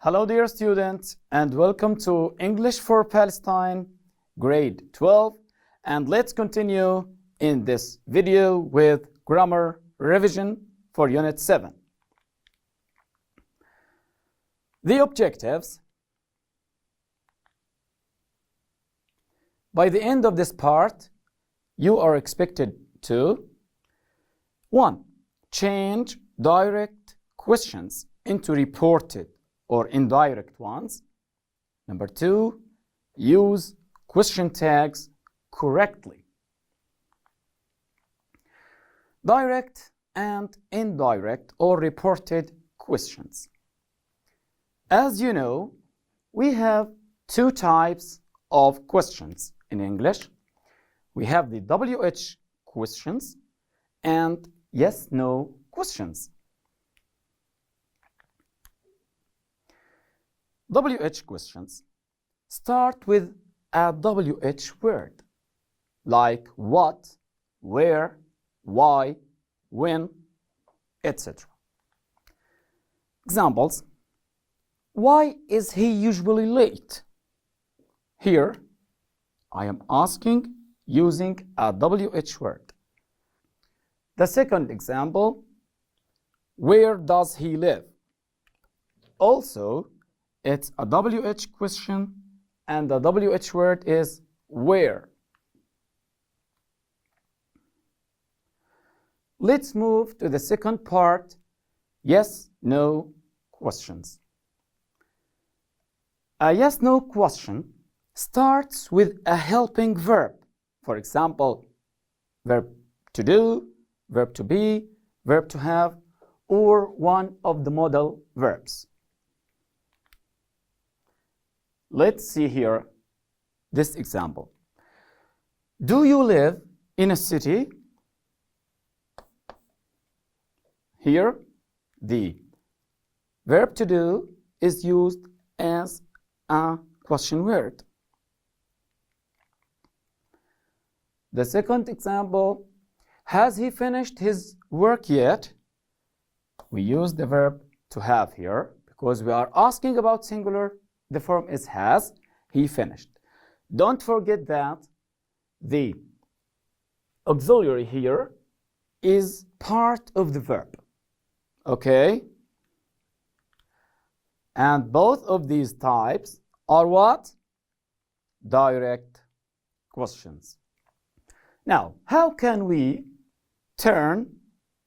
Hello dear students and welcome to English for Palestine grade 12, and let's continue in this video with grammar revision for unit 7. The objectives. By the end of this part, you are expected to 1. Change direct questions into reported or indirect ones. Number 2, use question tags correctly. Direct and indirect or reported questions. As you know, we have two types of questions in English. We have the WH questions and yes/no questions. WH questions start with a WH word, like what, where, why, when, etc. Examples. Why is he usually late? Here, I am asking using a WH word. The second example, where does he live? Also, it's a WH question and the WH word is where. Let's move to the second part, yes/no questions. A yes/no question starts with a helping verb. For example, verb to do, verb to be, verb to have, or one of the modal verbs. Let's see here this example. Do you live in a city? Here, the verb to do is used as a question word. The second example, has he finished his work yet? We use the verb to have here because we are asking about singular. The form is has, he finished. Don't forget that the auxiliary here is part of the verb. Okay? And both of these types are what? Direct questions. Now, how can we turn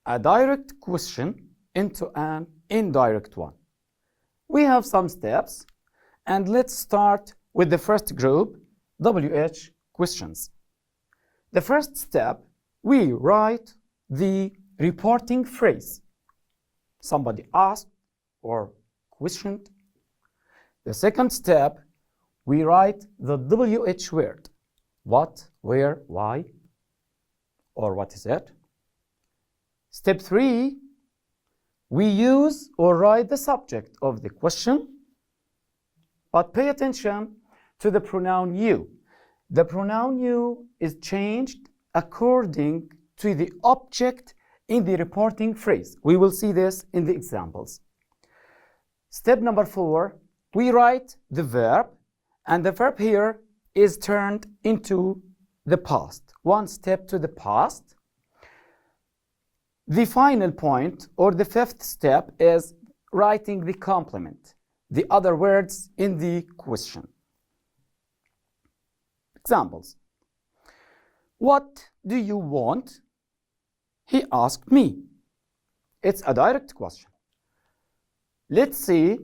a direct question into an indirect one? We have some steps, and let's start with the first group, WH questions. The first step, we write the reporting phrase. Somebody asked or questioned. The second step, we write the WH word. What, where, why, or what is it? Step 3, we use or write the subject of the question, but pay attention to the pronoun you. The pronoun you is changed according to the object in the reporting phrase. We will see this in the examples. Step number 4, we write the verb, and the verb here is turned into the past. One step to the past. The final point, or the fifth step, is writing the complement, the other words in the question. Examples. What do you want? He asked me. It's a direct question. Let's see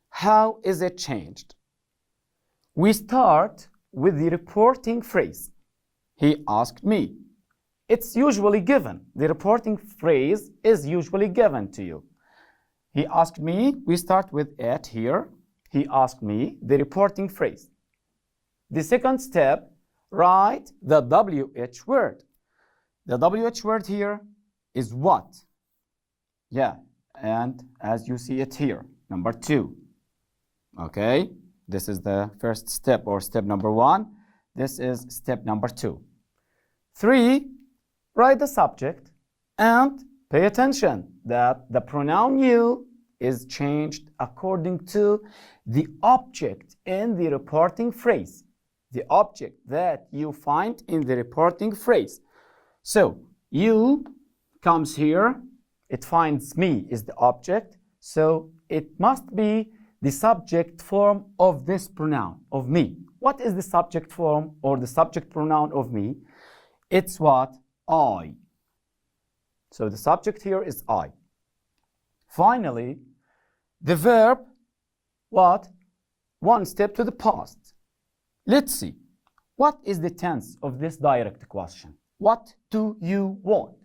how is it changed. We start with the reporting phrase. He asked me. It's usually given. The reporting phrase is usually given to you. He asked me, we start with it here. He asked me, the reporting phrase. The second step, write the WH word. The WH word here is what? Yeah, and as you see it here, number 2. Okay, this is the first step or step number 1. This is step number 2. 3, write the subject and pay attention that the pronoun you is changed according to the object in the reporting phrase. The object that you find in the reporting phrase. So, you comes here, it finds me is the object, so it must be the subject form of this pronoun, of me. What is the subject form or the subject pronoun of me? It's what? I. So the subject here is I. Finally, the verb, what? One step to the past. Let's see. What is the tense of this direct question? What do you want?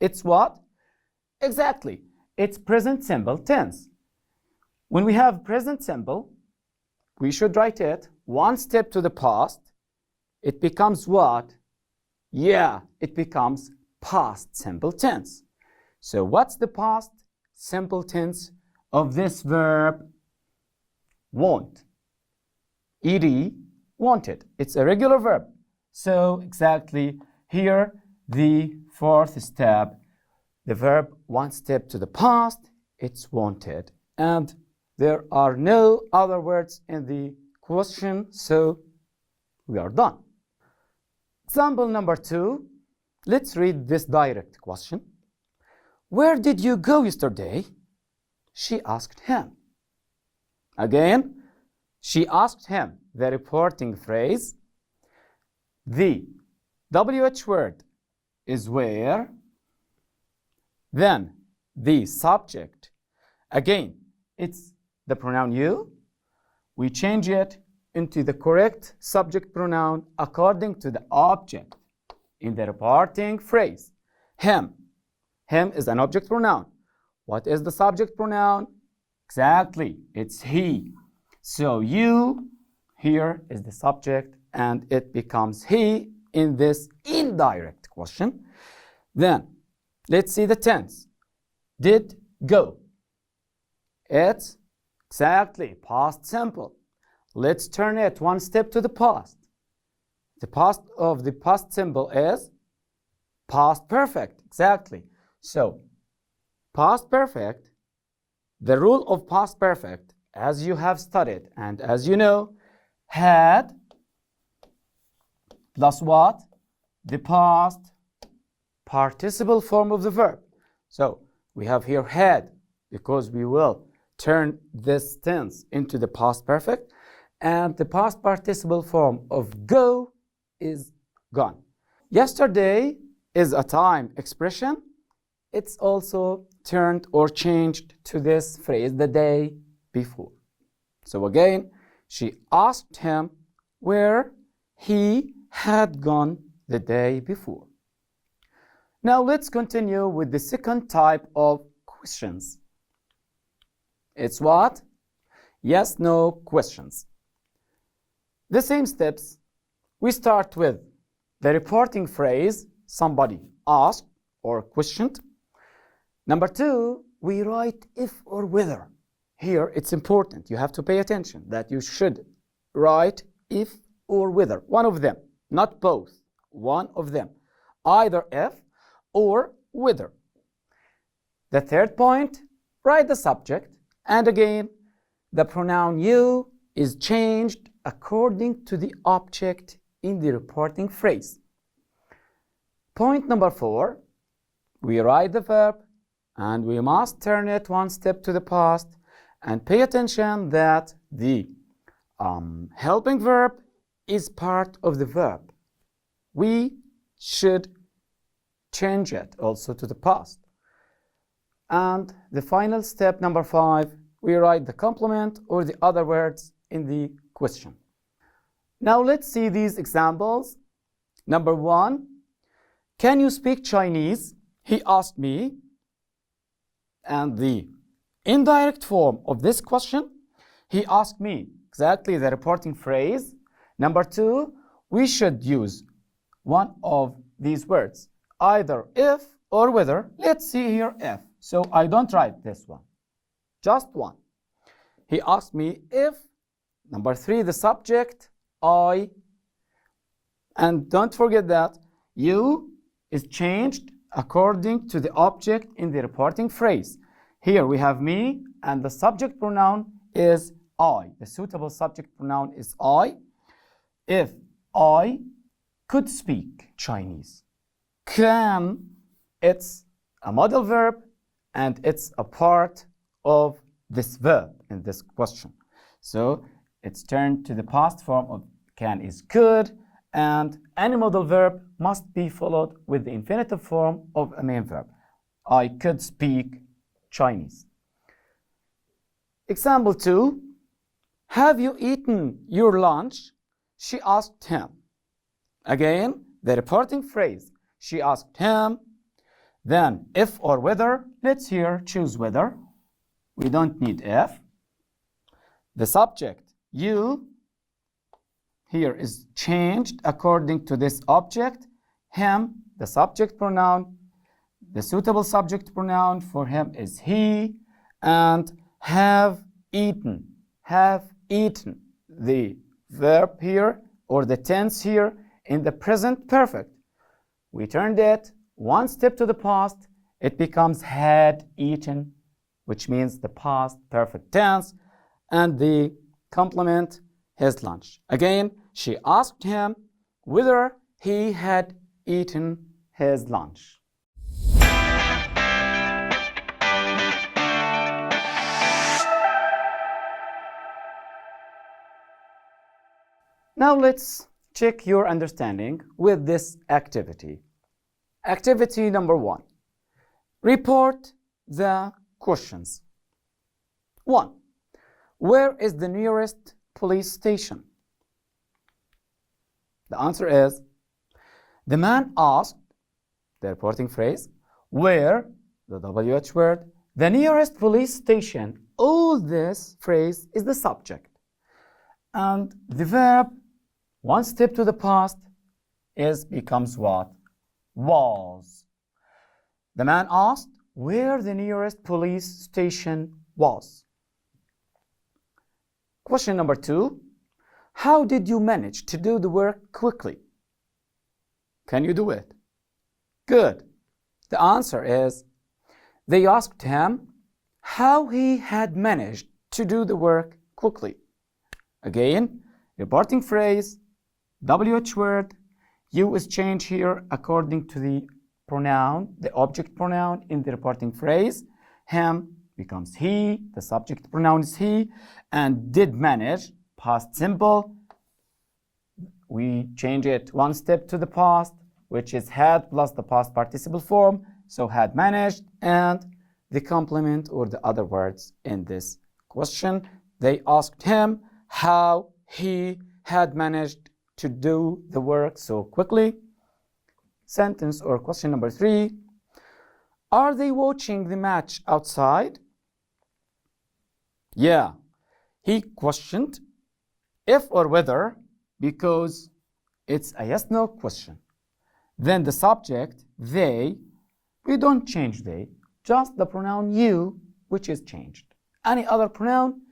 It's what? Exactly. It's present simple tense. When we have present simple, we should write it one step to the past. It becomes what? Yeah, it becomes past simple tense. So what's the past simple tense of this verb? Want. Ed, wanted. It's a regular verb. So exactly here, the fourth step, the verb one step to the past, it's wanted. And there are no other words in the question, so we are done. Example number 2. Let's read this direct question. Where did you go yesterday? She asked him. Again, she asked him. The reporting phrase. The WH word is where. Then the subject. Again, it's the pronoun you. We change it into the correct subject pronoun according to the object in the reporting phrase. Him. Him is an object pronoun. What is the subject pronoun? Exactly, it's he. So you here is the subject and it becomes he in this indirect question. Then let's see the tense. Did go. It's exactly past simple. Let's turn it one step to the past. The past of the past simple is past perfect. Exactly. So, past perfect, the rule of past perfect, as you have studied and as you know, had plus what? The past participle form of the verb. So, we have here had because we will turn this tense into the past perfect, and the past participle form of go is gone. Yesterday is a time expression. It's also turned or changed to this phrase, the day before. So again, she asked him where he had gone the day before. Now let's continue with the second type of questions. It's what? Yes, no questions. The same steps. We start with the reporting phrase, somebody asked or questioned. Number 2, we write if or whether. Here it's important. You have to pay attention that you should write if or whether. One of them, not both. One of them. Either if or whether. The third point, write the subject. And again, the pronoun you is changed according to the object in the reporting phrase. Point number 4, we write the verb and we must turn it one step to the past and pay attention that the helping verb is part of the verb. We should change it also to the past. And the final step, number 5, we write the complement or the other words in the question. Now let's see these examples. Number 1, can you speak Chinese? He asked me. And the indirect form of this question, he asked me. Exactly the reporting phrase. Number 2, we should use one of these words, either if or whether. Let's see here if. So I don't write this one, just one. He asked me if. Number 3, the subject, I. And don't forget that you is changed according to the object in the reporting phrase. Here we have me, and the subject pronoun is I. The suitable subject pronoun is I. If I could speak Chinese, can, it's a modal verb and it's a part of this verb in this question. So it's turned to the past form of can is could, and any modal verb must be followed with the infinitive form of a main verb. I could speak Chinese. Example 2. Have you eaten your lunch? She asked him. Again, the reporting phrase, she asked him. Then if or whether, let's here choose whether. We don't need if. The subject, you, here is changed according to this object. Him, the subject pronoun. The suitable subject pronoun for him is he. And have eaten. Have eaten. The verb here, or the tense here, in the present perfect. We turned it one step to the past. It becomes had eaten, which means the past perfect tense. And the complement, his lunch. Again, she asked him whether he had eaten his lunch. Now let's check your understanding with this activity. Activity number 1. Report the questions. 1. Where is the nearest police station? The answer is, the man asked, the reporting phrase, where, the WH word, the nearest police station. All this phrase is the subject. And the verb, one step to the past, becomes what? Was. The man asked where the nearest police station was. Question number 2. How did you manage to do the work quickly? Can you do it? Good. The answer is, they asked him how he had managed to do the work quickly. Again, reporting phrase, WH word, you is changed here according to the pronoun, the object pronoun in the reporting phrase. Him becomes he, the subject pronoun is he, and did manage, past simple. We change it one step to the past, which is had plus the past participle form, so had managed, and the complement or the other words in this question. They asked him how he had managed to do the work so quickly. Sentence or question number 3. Are they watching the match outside? Yeah. He questioned if or whether because it's a yes-no question. Then the subject, they, we don't change they, just the pronoun you, which is changed. Any other pronoun,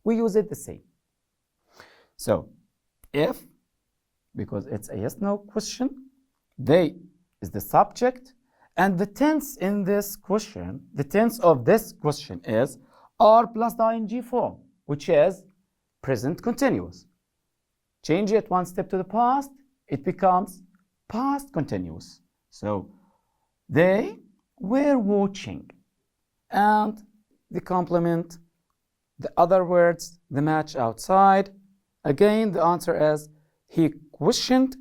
we use it the same. So, if, because it's a yes-no question, they is the subject, and the tense in this question, the tense of this question is are plus the ing form, which is present continuous. Change it one step to the past, it becomes past continuous. So, they were watching, and the complement, the other words, the match outside. Again, the answer is he questioned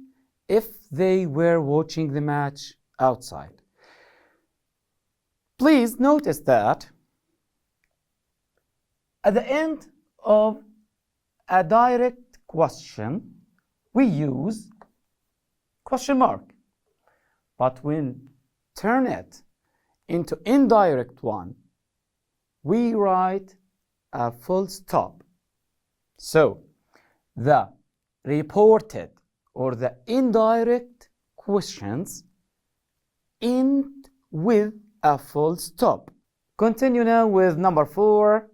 if they were watching the match outside. Please notice that at the end of a direct question, we use question mark. But when turn it into indirect one, we write a full stop. So, the reported or the indirect questions end with a full stop. Continue now with number 4.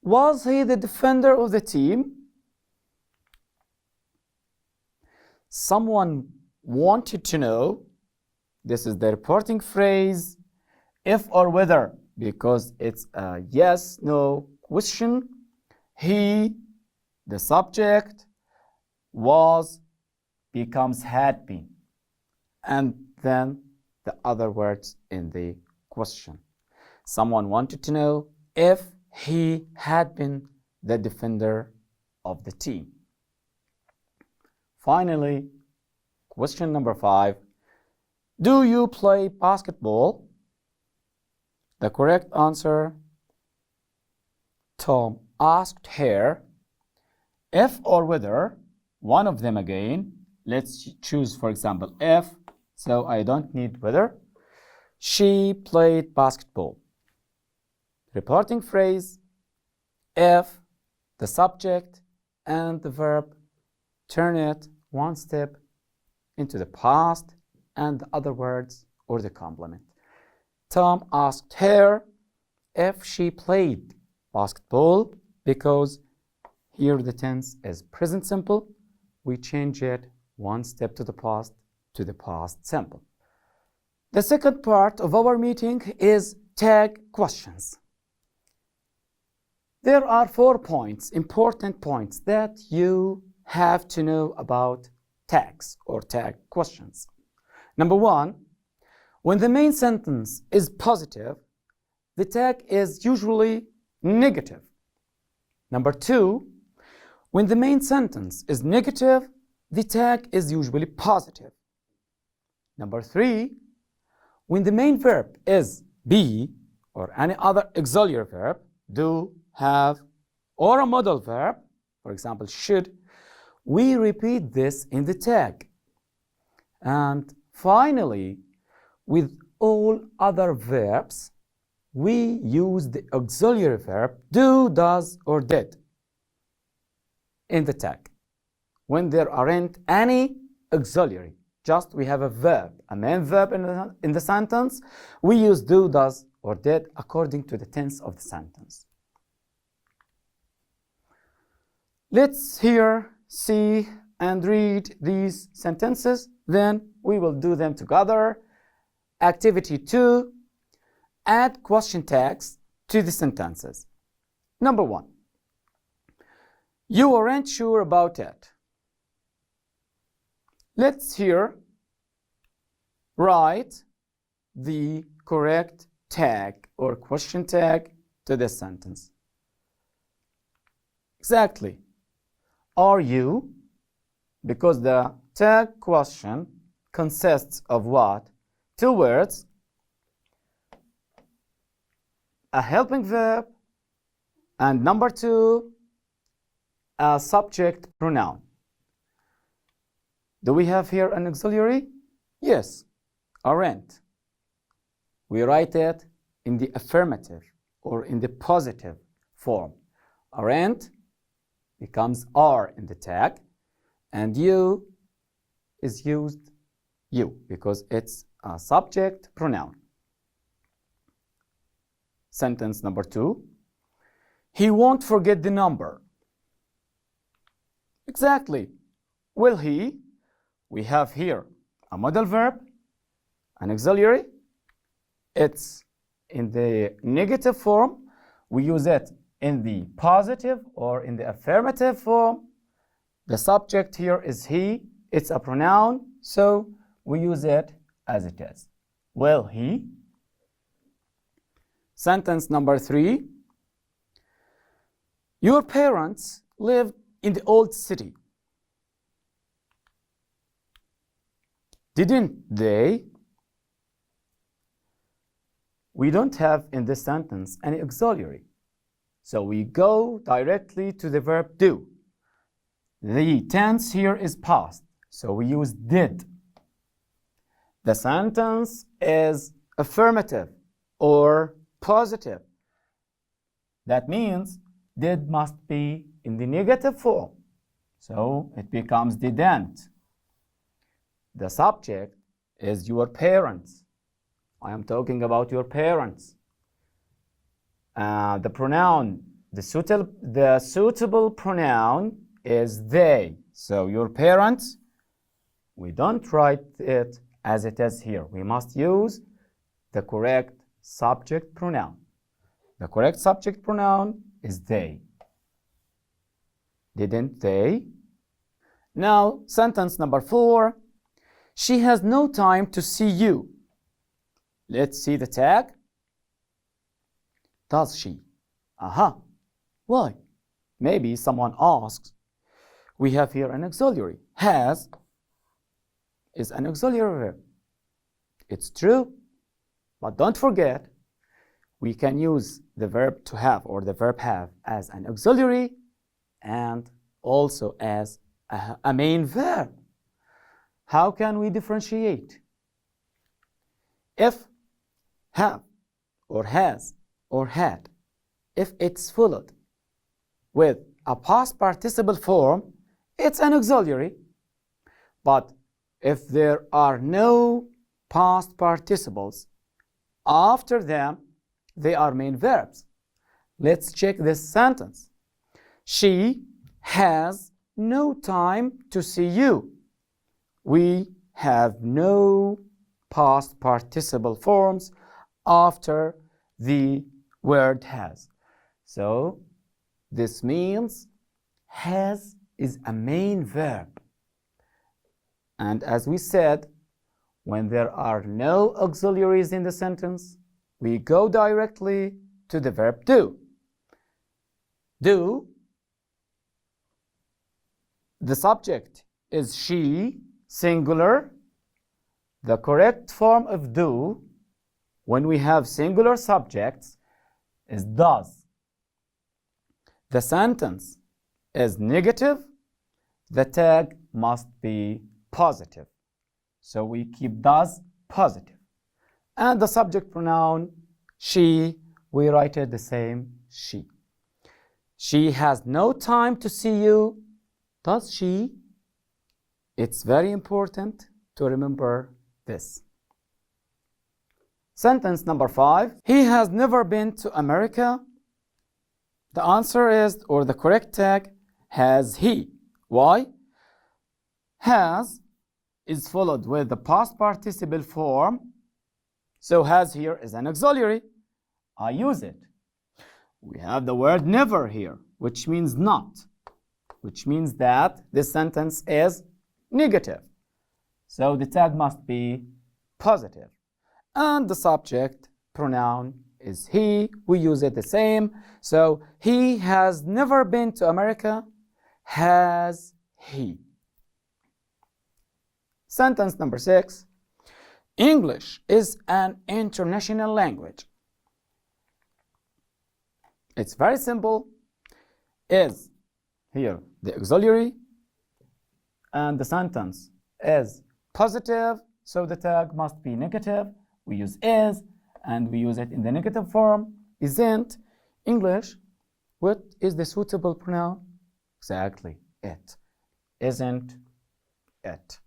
Was he the defender of the team? Someone wanted to know, this is the reporting phrase, if or whether because it's a yes-no question. He, the subject, was becomes had been, and then the other words in the question. Someone wanted to know if he had been the defender of the team. Finally, question number 5. Do you play basketball? The correct answer, Tom asked her if or whether, one of them again. Let's choose, for example, if, so I don't need whether. She played basketball. Reporting phrase, if, the subject, and the verb, turn it one step into the past and the other words or the complement. Tom asked her if she played basketball, because here the tense is present simple. We change it one step to the past simple. The second part of our meeting is tag questions. There are 4 points, important points, that you have to know about tags or tag questions. Number 1, when the main sentence is positive, the tag is usually negative. Number 2, when the main sentence is negative, the tag is usually positive. Number 3, when the main verb is be or any other auxiliary verb, do, have, or a modal verb, for example, should, we repeat this in the tag. And finally, with all other verbs, we use the auxiliary verb do, does, or did in the tag. When there aren't any auxiliary, just we have a verb, a main verb in the sentence, we use do, does, or did according to the tense of the sentence. Let's here see and read these sentences, then we will do them together. Activity 2, add question tags to the sentences. Number 1, you aren't sure about it. Let's here write the correct tag or question tag to this sentence. Exactly. Are you? Because the tag question consists of what? 2 words, a helping verb, and number 2, a subject pronoun. Do we have here an auxiliary? Yes, aren't. We write it in the affirmative or in the positive form. Aren't becomes are in the tag, and you is used you because it's a subject pronoun. Sentence number 2, he won't forget the number. Exactly. Will he? We have here a modal verb, an auxiliary. It's in the negative form. We use it in the positive or in the affirmative form. The subject here is he. It's a pronoun, so we use it as it is. Will he? Sentence number 3, your parents lived in the old city. Didn't they? We don't have in this sentence any auxiliary, so we go directly to the verb do. The tense here is past, so we use did. The sentence is affirmative or positive. That means did must be in the negative form, so it becomes didn't. The subject is your parents. I am talking about your parents. The pronoun, the suitable pronoun is they. So your parents, we don't write it as it is here. We must use the correct subject pronoun. The correct subject pronoun is they. Didn't they? Now, sentence number 4. She has no time to see you. Let's see the tag. Does she? Aha. Why? Maybe someone asks. We have here an auxiliary. Has is an auxiliary verb. It's true, but don't forget, we can use the verb to have or the verb have as an auxiliary and also as a main verb. How can we differentiate? If have or has or had, if it's followed with a past participle form, it's an auxiliary. But if there are no past participles after them, they are main verbs. Let's check this sentence. She has no time to see you. We have no past participle forms after the word has. So this means has is a main verb. And as we said, when there are no auxiliaries in the sentence, we go directly to the verb do. Do. The subject is she, singular. The correct form of do, when we have singular subjects, is does. The sentence is negative. The tag must be positive. So we keep does positive. And the subject pronoun, she, we write it the same, she. She has no time to see you. Does she? It's very important to remember this. Sentence number 5. He has never been to America. The answer is, or the correct tag, has he. Why? Has is followed with the past participle form. So has here is an auxiliary. I use it. We have the word never here, which means not, which means that this sentence is negative. So the tag must be positive. And the subject pronoun is he. We use it the same. So he has never been to America. Has he? Sentence number 6. English is an international language. It's very simple. Is here the auxiliary, and the sentence is positive, so the tag must be negative. We use is, and we use it in the negative form. Isn't. English, what is the suitable pronoun? Exactly, it. Isn't it.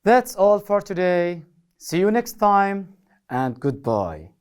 That's all for today. See you next time, and goodbye.